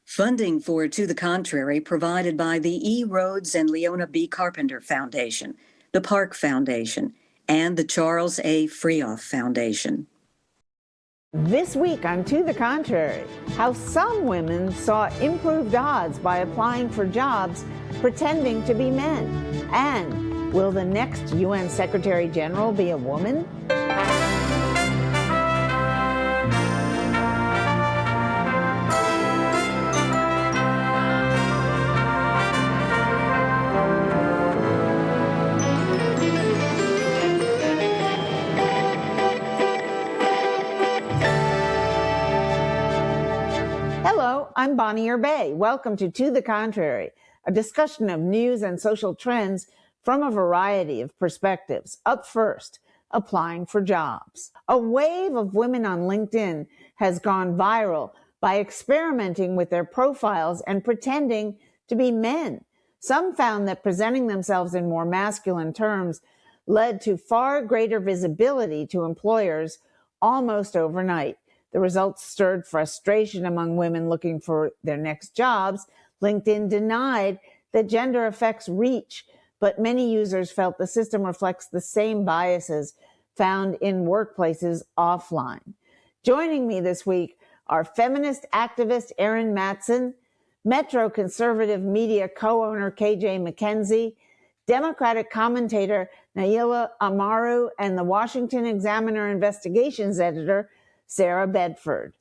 Funding for To the Contrary provided by the E. Rhodes and Leona B. Carpenter Foundation, the Park Foundation, and the Charles A. Freoff Foundation. This week on To the Contrary, how some women saw improved odds by applying for jobs pretending to be men. And will the next UN Secretary General be a woman? Hello, I'm Bonnie Erbay. Welcome to the Contrary, a discussion of news and social trends from a variety of perspectives. Up first, applying for jobs. A wave of women on LinkedIn has gone viral by experimenting with their profiles and pretending to be men. Some found that presenting themselves in more masculine terms led to far greater visibility to employers almost overnight. The results stirred frustration among women looking for their next jobs. LinkedIn denied that gender affects reach, but many users felt the system reflects the same biases found in workplaces offline. Joining me this week are feminist activist Erin Matson, Metro conservative media co-owner KJ McKenzie, Democratic commentator Naila Amaru, and the Washington Examiner investigations editor Sarah Bedford.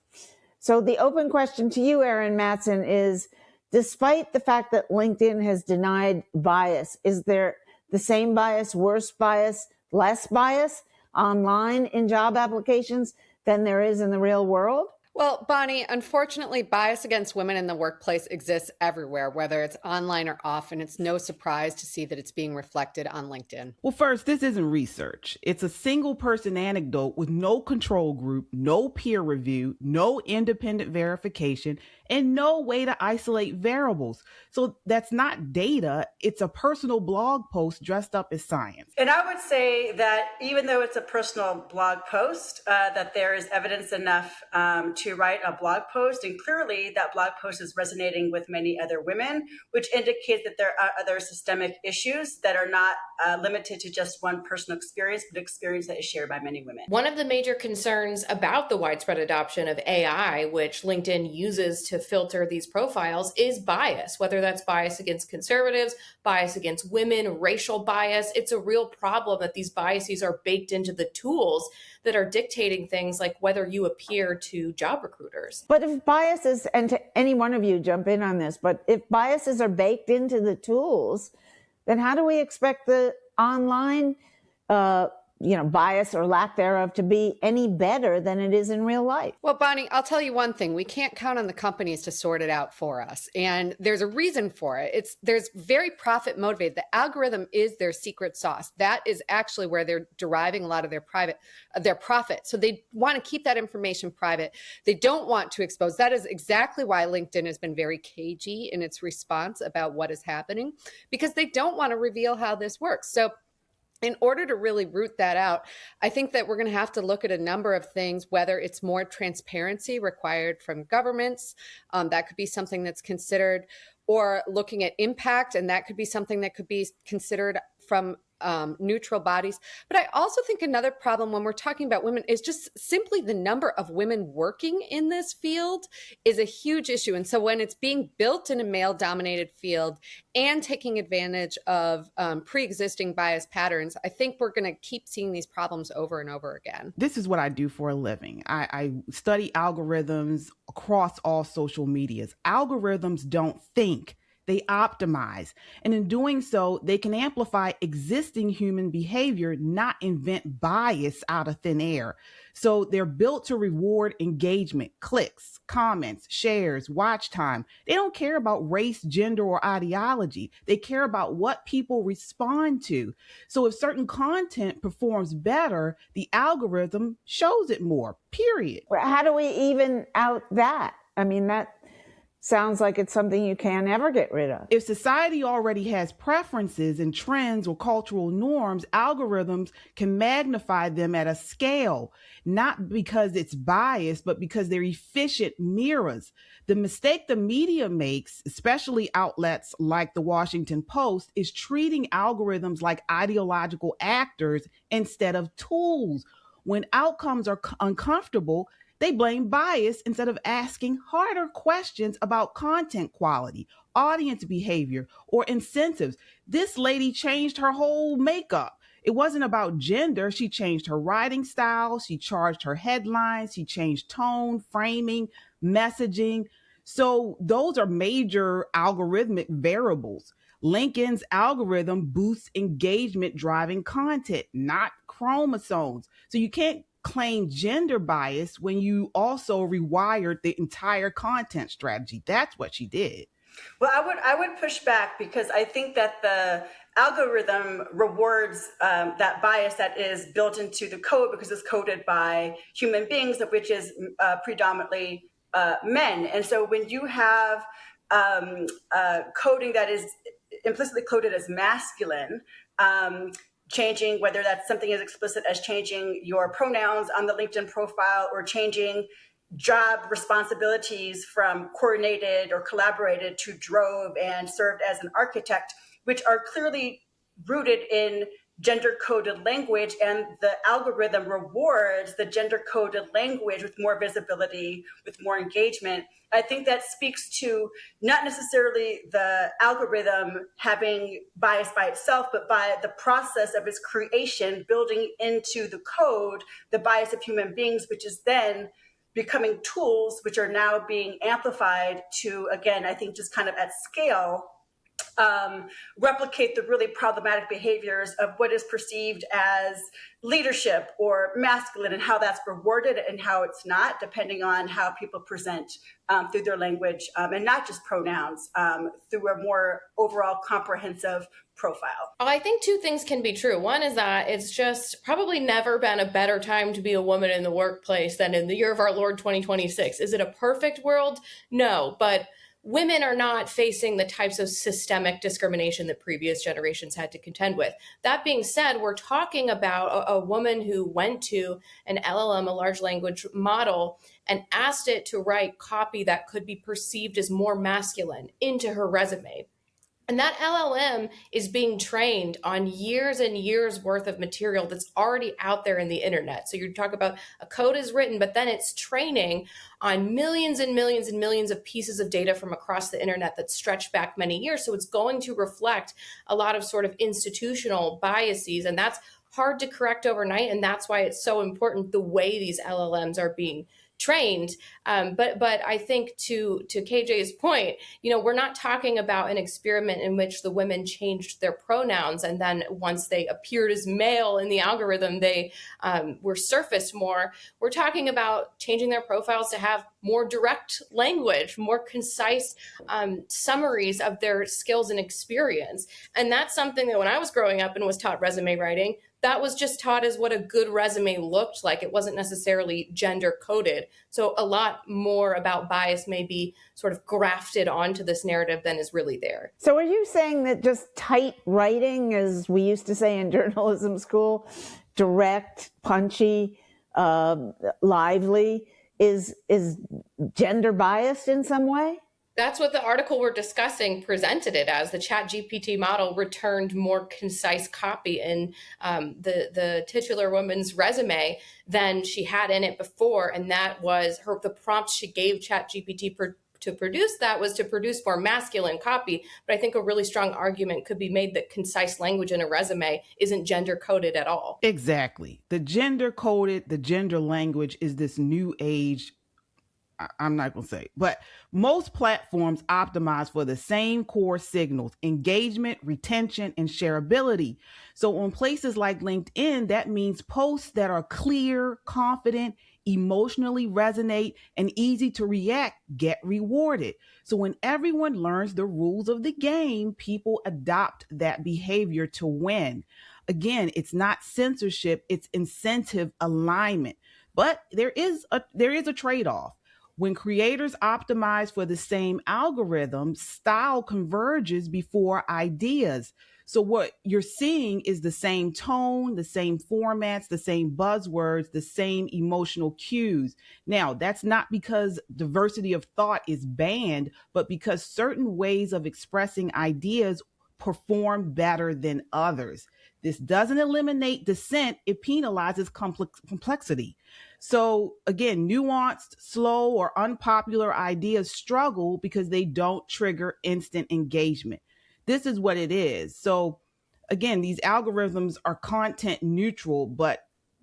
So the open question to you, Erin Matson, is, despite the fact that LinkedIn has denied bias, is there the same bias, worse bias, less bias online in job applications than there is in the real world? Well, Bonnie, unfortunately, bias against women in the workplace exists everywhere, whether it's online or off, and it's no surprise to see that it's being reflected on LinkedIn. Well, first, this isn't research. It's a single person anecdote with no control group, no peer review, no independent verification, and no way to isolate variables. So that's not data. It's a personal blog post dressed up as science. And I would say that even though it's a personal blog post, that there is evidence enough to write a blog post. And clearly that blog post is resonating with many other women, which indicates that there are other systemic issues that are not limited to just one personal experience, but experience that is shared by many women. One of the major concerns about the widespread adoption of AI, which LinkedIn uses to filter these profiles, is bias, whether that's bias against conservatives, bias against women, racial bias. It's a real problem that these biases are baked into the tools that are dictating things like whether you appear to job recruiters. But if biases, and to any one of you jump in on this, but if biases are baked into the tools, then how do we expect the online bias or lack thereof to be any better than it is in real life? Well, Bonnie, I'll tell you one thing. We can't count on the companies to sort it out for us. And there's a reason for it. There's very profit motivated. The algorithm is their secret sauce. That is actually where they're deriving a lot of their profit. So they want to keep that information private. They don't want to expose. That is exactly why LinkedIn has been very cagey in its response about what is happening, because they don't want to reveal how this works. So in order to really root that out, I think that we're going to have to look at a number of things, whether it's more transparency required from governments, that could be something that's considered, or looking at impact, and that could be something that could be considered from neutral bodies. But I also think another problem when we're talking about women is just simply the number of women working in this field is a huge issue. And so when it's being built in a male-dominated field and taking advantage of pre-existing bias patterns, I think we're going to keep seeing these problems over and over again. This is what I do for a living. I study algorithms across all social medias. Algorithms don't think. They optimize. And in doing so, they can amplify existing human behavior, not invent bias out of thin air. So they're built to reward engagement, clicks, comments, shares, watch time. They don't care about race, gender, or ideology. They care about what people respond to. So if certain content performs better, the algorithm shows it more, period. How do we even out that? I mean, that sounds like it's something you can't ever get rid of. If society already has preferences and trends or cultural norms, algorithms can magnify them at a scale, not because it's biased, but because they're efficient mirrors. The mistake the media makes, especially outlets like the Washington Post, is treating algorithms like ideological actors instead of tools. When outcomes are uncomfortable, they blame bias instead of asking harder questions about content quality, audience behavior, or incentives. This lady changed her whole makeup. It wasn't about gender. She changed her writing style. She changed her headlines. She changed tone, framing, messaging. So those are major algorithmic variables. LinkedIn's algorithm boosts engagement driving content, not chromosomes. So you can't claim gender bias when you also rewired the entire content strategy. That's what she did. Well, I would push back, because I think that the algorithm rewards that bias that is built into the code, because it's coded by human beings, of which is predominantly men. And so when you have coding that is implicitly coded as masculine, changing, whether that's something as explicit as changing your pronouns on the LinkedIn profile, or changing job responsibilities from coordinated or collaborated to drove and served as an architect, which are clearly rooted in gender-coded language, and the algorithm rewards the gender-coded language with more visibility, with more engagement. I think that speaks to not necessarily the algorithm having bias by itself, but by the process of its creation, building into the code the bias of human beings, which is then becoming tools which are now being amplified to, again, I think just kind of at scale, replicate the really problematic behaviors of what is perceived as leadership or masculine, and how that's rewarded and how it's not, depending on how people present through their language, and not just pronouns, through a more overall comprehensive profile. I think two things can be true. One is that it's just probably never been a better time to be a woman in the workplace than in the year of our Lord 2026. Is it a perfect world? No, but women are not facing the types of systemic discrimination that previous generations had to contend with. That being said, we're talking about a woman who went to an LLM, a large language model, and asked it to write copy that could be perceived as more masculine into her resume. And that LLM is being trained on years and years worth of material that's already out there in the internet. So you talk about a code is written, but then it's training on millions and millions and millions of pieces of data from across the internet that stretch back many years. So it's going to reflect a lot of sort of institutional biases, and that's hard to correct overnight. And that's why it's so important the way these LLMs are being trained. But I think to KJ's point, we're not talking about an experiment in which the women changed their pronouns, and then once they appeared as male in the algorithm, they were surfaced more. We're talking about changing their profiles to have more direct language, more concise summaries of their skills and experience. And that's something that when I was growing up and was taught resume writing, that was just taught as what a good resume looked like. It wasn't necessarily gender coded. So a lot more about bias may be sort of grafted onto this narrative than is really there. So are you saying that just tight writing, as we used to say in journalism school, direct, punchy, lively, is gender biased in some way? That's what the article we're discussing presented it as. The ChatGPT model returned more concise copy in the titular woman's resume than she had in it before. And that was the prompt she gave ChatGPT to produce that was to produce more masculine copy. But I think a really strong argument could be made that concise language in a resume isn't gender coded at all. Exactly. The gender coded, the gender language is this new age. I'm not going to say, but most platforms optimize for the same core signals: engagement, retention, and shareability. So on places like LinkedIn, that means posts that are clear, confident, emotionally resonate, and easy to react get rewarded. So when everyone learns the rules of the game, people adopt that behavior to win. Again, it's not censorship, it's incentive alignment. But there is a trade-off. When creators optimize for the same algorithm, style converges before ideas. So what you're seeing is the same tone, the same formats, the same buzzwords, the same emotional cues. Now, that's not because diversity of thought is banned, but because certain ways of expressing ideas perform better than others. This doesn't eliminate dissent, it penalizes complexity. So again, nuanced, slow, or unpopular ideas struggle because they don't trigger instant engagement. This is what it is. So again, these algorithms are content neutral, but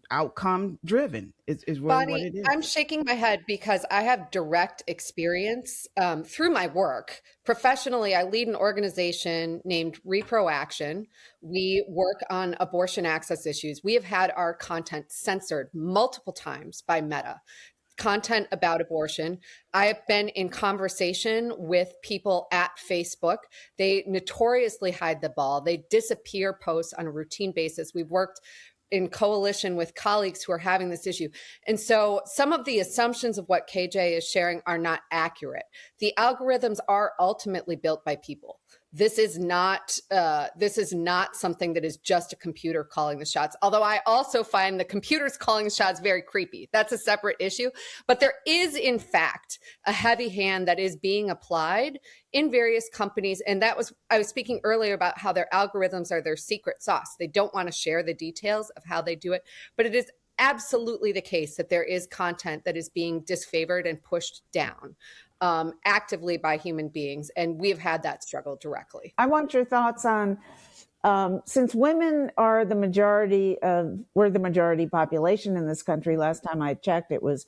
outcome driven is really what Bonnie, it is. I'm shaking my head because I have direct experience through my work. Professionally, I lead an organization named Repro Action. We work on abortion access issues. We have had our content censored multiple times by Meta. Content about abortion. I have been in conversation with people at Facebook. They notoriously hide the ball. They disappear posts on a routine basis. We've worked in coalition with colleagues who are having this issue. And so some of the assumptions of what KJ is sharing are not accurate. The algorithms are ultimately built by people. This is not something that is just a computer calling the shots. Although I also find the computers calling the shots very creepy. That's a separate issue. But there is, in fact, a heavy hand that is being applied in various companies. And I was speaking earlier about how their algorithms are their secret sauce. They don't want to share the details of how they do it. But it is absolutely the case that there is content that is being disfavored and pushed down actively by human beings. And we've had that struggle directly. I want your thoughts on, since women are we're the majority population in this country. Last time I checked, it was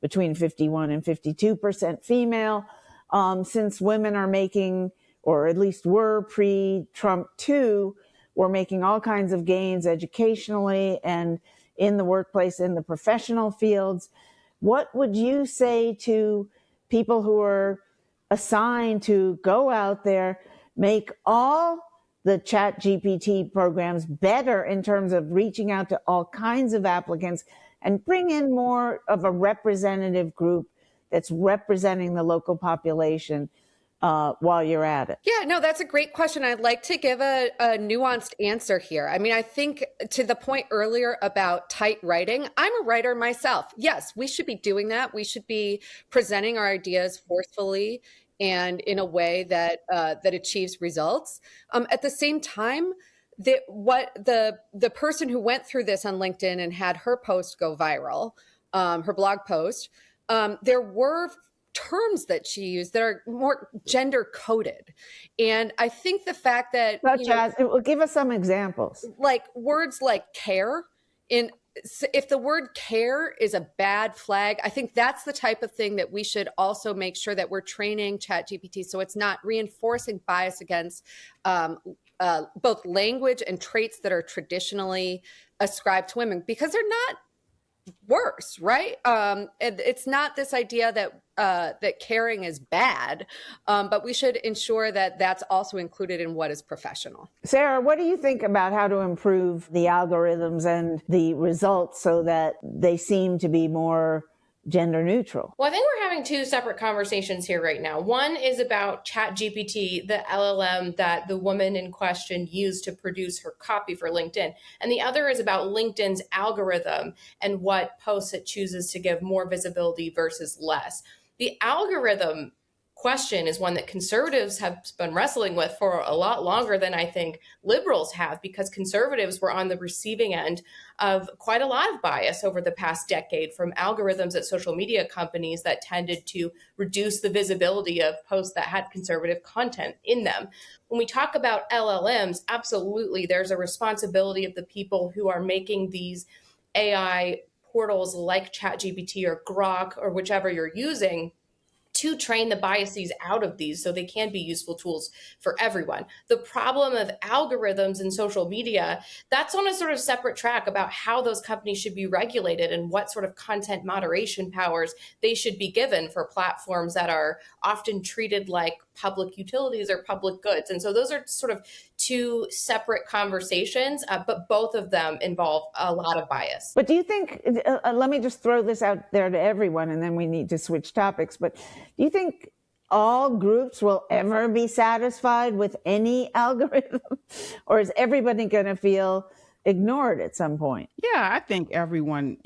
between 51 and 52% female. Since women are making, or at least were pre-Trump too, we're making all kinds of gains educationally and in the workplace, in the professional fields. What would you say to people who are assigned to go out there, make all the ChatGPT programs better in terms of reaching out to all kinds of applicants and bring in more of a representative group that's representing the local population while you're at it? Yeah, no, that's a great question. I'd like to give a nuanced answer here. I mean, I think to the point earlier about tight writing, I'm a writer myself. Yes, we should be doing that. We should be presenting our ideas forcefully and in a way that that achieves results. At the same time, the person who went through this on LinkedIn and had her post go viral, her blog post, there were terms that she used that are more gender coded. And I think the fact that give us some examples. Like words like care, if the word care is a bad flag, I think that's the type of thing that we should also make sure that we're training ChatGPT so it's not reinforcing bias against both language and traits that are traditionally ascribed to women, because they're not worse, right? It's not this idea that caring is bad, but we should ensure that that's also included in what is professional. Sarah, what do you think about how to improve the algorithms and the results so that they seem to be more gender neutral? Well, I think we're having two separate conversations here right now. One is about ChatGPT, the LLM that the woman in question used to produce her copy for LinkedIn. And the other is about LinkedIn's algorithm and what posts it chooses to give more visibility versus less. The algorithm question is one that conservatives have been wrestling with for a lot longer than I think liberals have, because conservatives were on the receiving end of quite a lot of bias over the past decade from algorithms at social media companies that tended to reduce the visibility of posts that had conservative content in them. When we talk about LLMs, absolutely, there's a responsibility of the people who are making these AI portals like ChatGPT or Grok or whichever you're using to train the biases out of these so they can be useful tools for everyone. The problem of algorithms in social media, that's on a sort of separate track about how those companies should be regulated and what sort of content moderation powers they should be given for platforms that are often treated like public utilities or public goods. And so those are sort of two separate conversations, but both of them involve a lot of bias. But do you think, let me just throw this out there to everyone, and then we need to switch topics, but do you think all groups will ever be satisfied with any algorithm? Or is everybody going to feel ignored at some point? Yeah, I think everyone,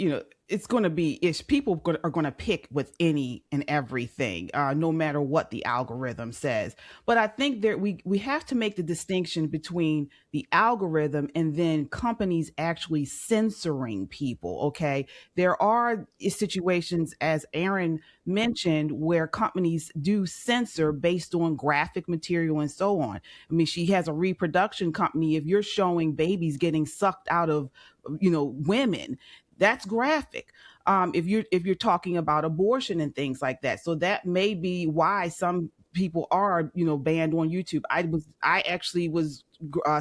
it's going to be, people are going to pick with any and everything, no matter what the algorithm says. But I think that we have to make the distinction between the algorithm and then companies actually censoring people. Okay. There are situations, as Aaron mentioned, where companies do censor based on graphic material and so on. I mean, she has a reproduction company. If you're showing babies getting sucked out of, women, that's graphic. If you're talking about abortion and things like that, so that may be why some people are banned on YouTube. I actually was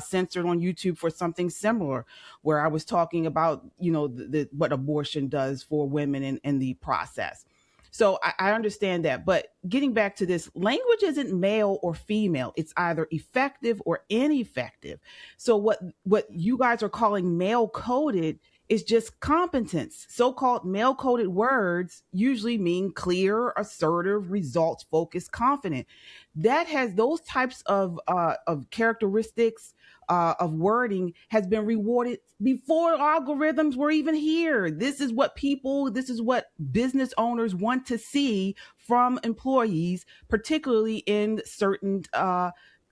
censored on YouTube for something similar, where I was talking about what abortion does for women in the process. So I understand that, but getting back to this, language isn't male or female. It's either effective or ineffective. So what you guys are calling male coded is just competence. So-called male-coded words usually mean clear, assertive, results-focused, confident. That has those types of characteristics of wording has been rewarded before algorithms were even here. This is what business owners want to see from employees, particularly in certain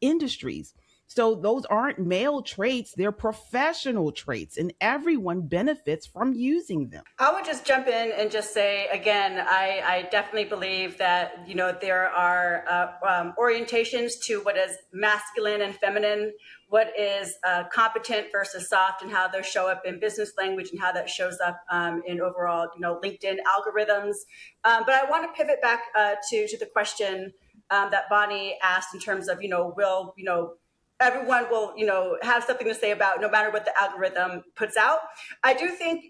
industries. So those aren't male traits, they're professional traits, and everyone benefits from using them. I would just jump in and just say, again, I definitely believe that, there are orientations to what is masculine and feminine, what is competent versus soft, and how those show up in business language and how that shows up in overall, LinkedIn algorithms. But I want to pivot back to the question that Bonnie asked in terms of, will, everyone will, have something to say about no matter what the algorithm puts out. I do think,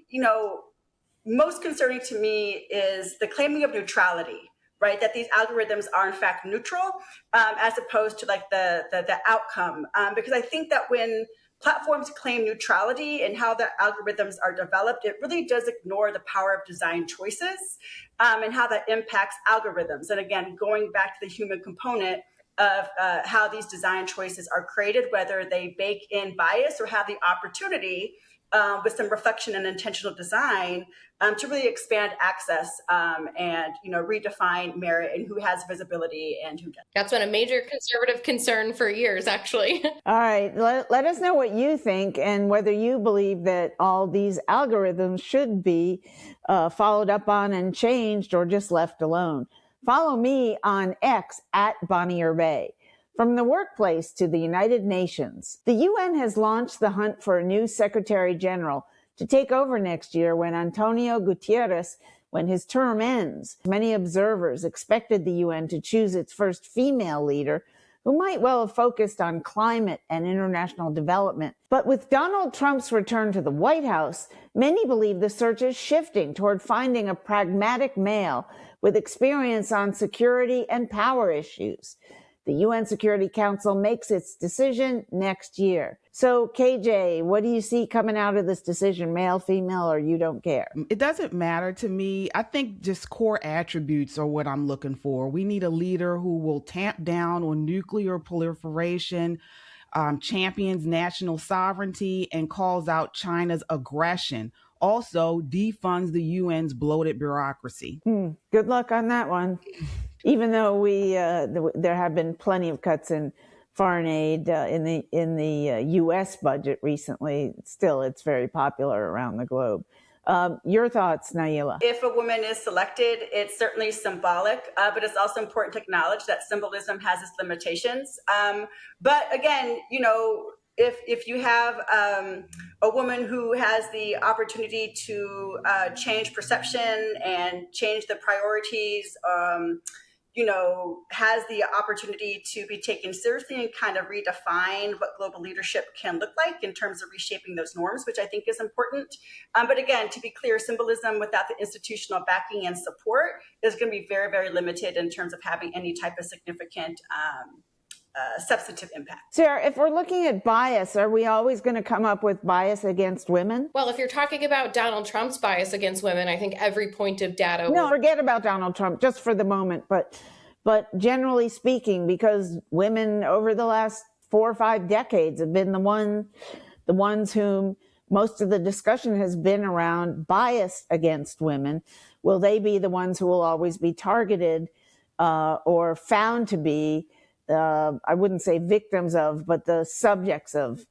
most concerning to me is the claiming of neutrality, right? That these algorithms are in fact neutral, as opposed to like the outcome. Because I think that when platforms claim neutrality and how the algorithms are developed, it really does ignore the power of design choices and how that impacts algorithms. And again, going back to the human component of how these design choices are created, whether they bake in bias or have the opportunity with some reflection and intentional design to really expand access and redefine merit and who has visibility and who doesn't. That's been a major conservative concern for years, actually. All right, let us know what you think and whether you believe that all these algorithms should be followed up on and changed or just left alone. Follow me on X at @BonnieRBay. From the workplace to the United Nations, the UN has launched the hunt for a new Secretary General to take over next year when his term ends. Many observers expected the UN to choose its first female leader, who might well have focused on climate and international development. But with Donald Trump's return to the White House, many believe the search is shifting toward finding a pragmatic male with experience on security and power issues. The UN Security Council makes its decision next year. So, KJ, what do you see coming out of this decision, male, female, or you don't care? It doesn't matter to me. I think just core attributes are what I'm looking for. We need a leader who will tamp down on nuclear proliferation, champions national sovereignty, and calls out China's aggression. Also, defunds the UN's bloated bureaucracy. Good luck on that one. Even though there have been plenty of cuts in foreign aid in the U.S. budget recently, still it's very popular around the globe. Your thoughts, Naila? If a woman is selected, it's certainly symbolic, but it's also important to acknowledge that symbolism has its limitations. But again, if you have a woman who has the opportunity to change perception and change the priorities has the opportunity to be taken seriously and kind of redefine what global leadership can look like in terms of reshaping those norms, which I think is important. But again, to be clear, symbolism without the institutional backing and support is going to be very, very limited in terms of having any type of significant substantive impact. Sarah, if we're looking at bias, are we always going to come up with bias against women? Well, if you're talking about Donald Trump's bias against women, I think every point of data. No, forget about Donald Trump just for the moment. But generally speaking, because women over the last 4 or 5 decades have been the ones whom most of the discussion has been around bias against women, will they be the ones who will always be targeted or found to be I wouldn't say victims of, but the subjects of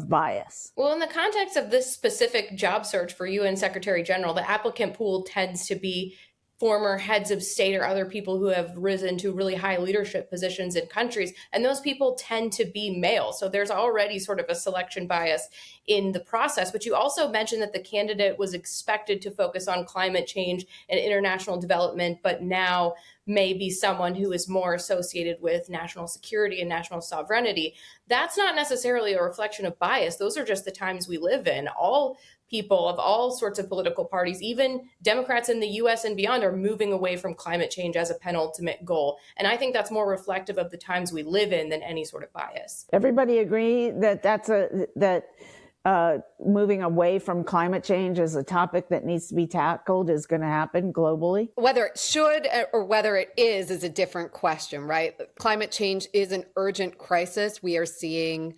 bias? Well, in the context of this specific job search for UN Secretary General, the applicant pool tends to be former heads of state or other people who have risen to really high leadership positions in countries. And those people tend to be male. So there's already sort of a selection bias in the process. But you also mentioned that the candidate was expected to focus on climate change and international development, but now may be someone who is more associated with national security and national sovereignty. That's not necessarily a reflection of bias. Those are just the times we live in. All people of all sorts of political parties, even Democrats in the US and beyond, are moving away from climate change as a penultimate goal. And I think that's more reflective of the times we live in than any sort of bias. Everybody agree that moving away from climate change as a topic that needs to be tackled is going to happen globally? Whether it should or whether it is a different question, right? Climate change is an urgent crisis. We are seeing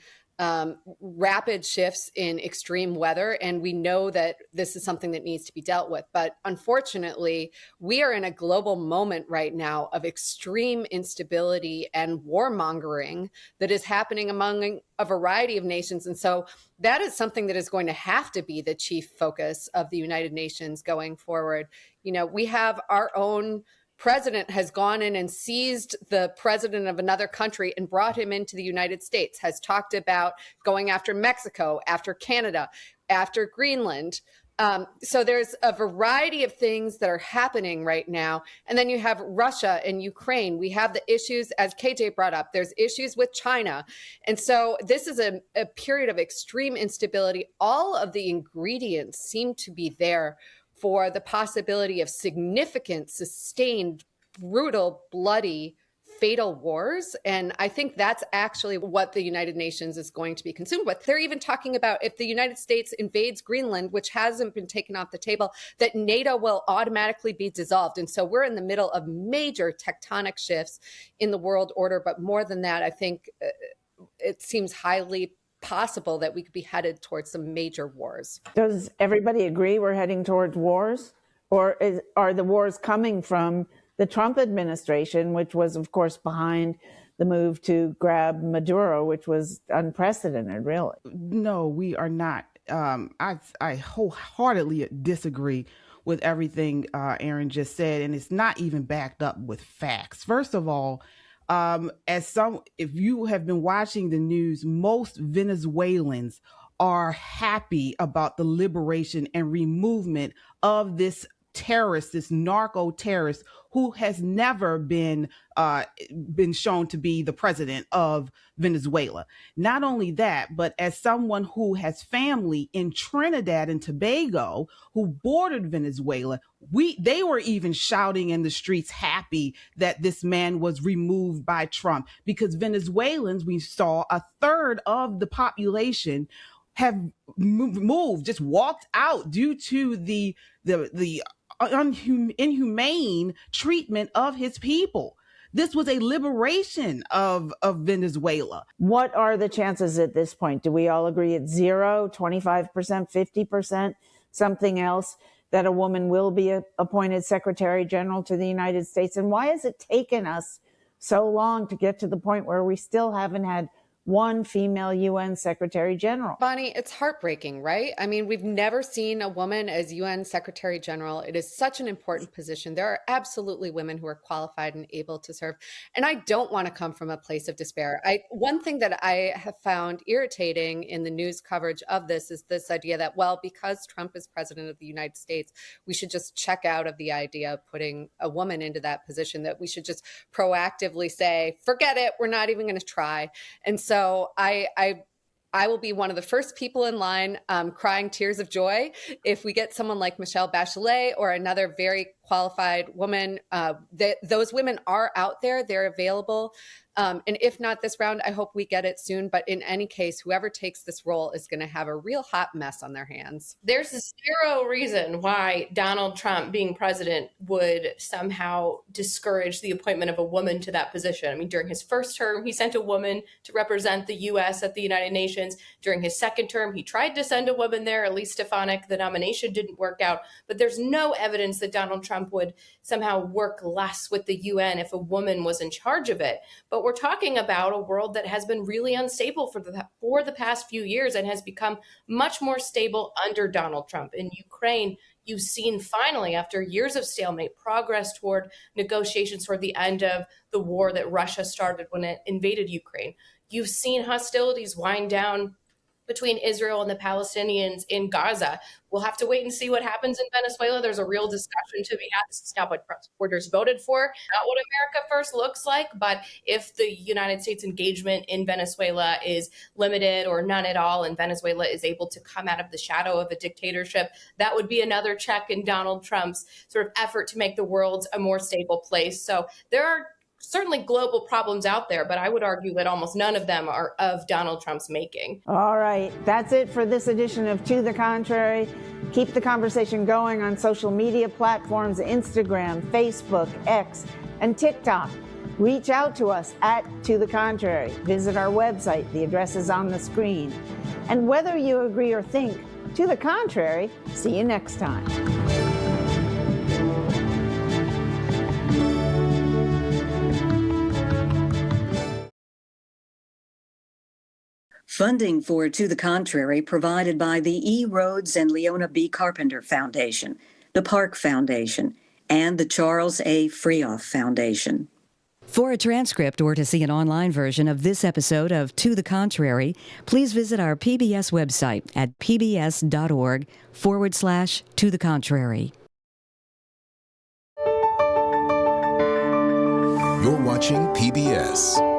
rapid shifts in extreme weather, and we know that this is something that needs to be dealt with. But unfortunately, we are in a global moment right now of extreme instability and warmongering that is happening among a variety of nations. And so that is something that is going to have to be the chief focus of the United Nations going forward. We have our own president has gone in and seized the president of another country and brought him into the United States, has talked about going after Mexico, after Canada, after Greenland. So there's a variety of things that are happening right now. And then you have Russia and Ukraine. We have the issues, as KJ brought up, there's issues with China. And so this is a period of extreme instability. All of the ingredients seem to be there for the possibility of significant, sustained, brutal, bloody, fatal wars. And I think that's actually what the United Nations is going to be consumed with. They're even talking about if the United States invades Greenland, which hasn't been taken off the table, that NATO will automatically be dissolved. And so we're in the middle of major tectonic shifts in the world order. But more than that, I think it seems highly possible that we could be headed towards some major wars. Does everybody agree we're heading towards wars? Or are the wars coming from the Trump administration, which was, of course, behind the move to grab Maduro, which was unprecedented, really? No, we are not. I wholeheartedly disagree with everything Aaron just said, and it's not even backed up with facts. First of all, if you have been watching the news, most Venezuelans are happy about the liberation and removement of this terrorist, this narco terrorist who has never been shown to be the president of Venezuela. Not only that, but as someone who has family in Trinidad and Tobago who bordered Venezuela, they were even shouting in the streets happy that this man was removed by Trump, because Venezuelans, we saw a third of the population have moved, just walked out due to the inhumane treatment of his people. This was a liberation of Venezuela. What are the chances at this point? Do we all agree it's 0, 25%, 50%, something else, that a woman will be appointed Secretary General to the United States? And why has it taken us so long to get to the point where we still haven't had one female UN Secretary General. Bonnie, it's heartbreaking, right? I mean, we've never seen a woman as UN Secretary General. It is such an important position. There are absolutely women who are qualified and able to serve. And I don't want to come from a place of despair. One thing that I have found irritating in the news coverage of this is this idea that, well, because Trump is president of the United States, we should just check out of the idea of putting a woman into that position, that we should just proactively say, forget it, we're not even going to try. And so I will be one of the first people in line crying tears of joy if we get someone like Michelle Bachelet or another very qualified woman. Those women are out there, they're available. And if not this round, I hope we get it soon. But in any case, whoever takes this role is going to have a real hot mess on their hands. There's zero reason why Donald Trump being president would somehow discourage the appointment of a woman to that position. I mean, during his first term, he sent a woman to represent the U.S. at the United Nations. During his second term, he tried to send a woman there, Elise Stefanik. The nomination didn't work out. But there's no evidence that Donald Trump would somehow work less with the UN if a woman was in charge of it. But we're talking about a world that has been really unstable for the past few years and has become much more stable under Donald Trump. In Ukraine, you've seen finally, after years of stalemate, progress toward negotiations toward the end of the war that Russia started when it invaded Ukraine. You've seen hostilities wind down between Israel and the Palestinians in Gaza. We'll have to wait and see what happens in Venezuela. There's a real discussion to be had. This is not what supporters voted for, not what America First looks like. But if the United States engagement in Venezuela is limited or none at all, and Venezuela is able to come out of the shadow of a dictatorship, that would be another check in Donald Trump's sort of effort to make the world a more stable place. So there are certainly global problems out there, but I would argue that almost none of them are of Donald Trump's making. All right, that's it for this edition of To the Contrary. Keep the conversation going on social media platforms, Instagram, Facebook, X, and TikTok. Reach out to us at To the Contrary. Visit our website. The address is on the screen. And whether you agree or think to the contrary, see you next time. Funding for To the Contrary provided by the E. Rhodes and Leona B. Carpenter Foundation, the Park Foundation, and the Charles A. Freoff Foundation. For a transcript or to see an online version of this episode of To the Contrary, please visit our PBS website at pbs.org/To the Contrary. You're watching PBS.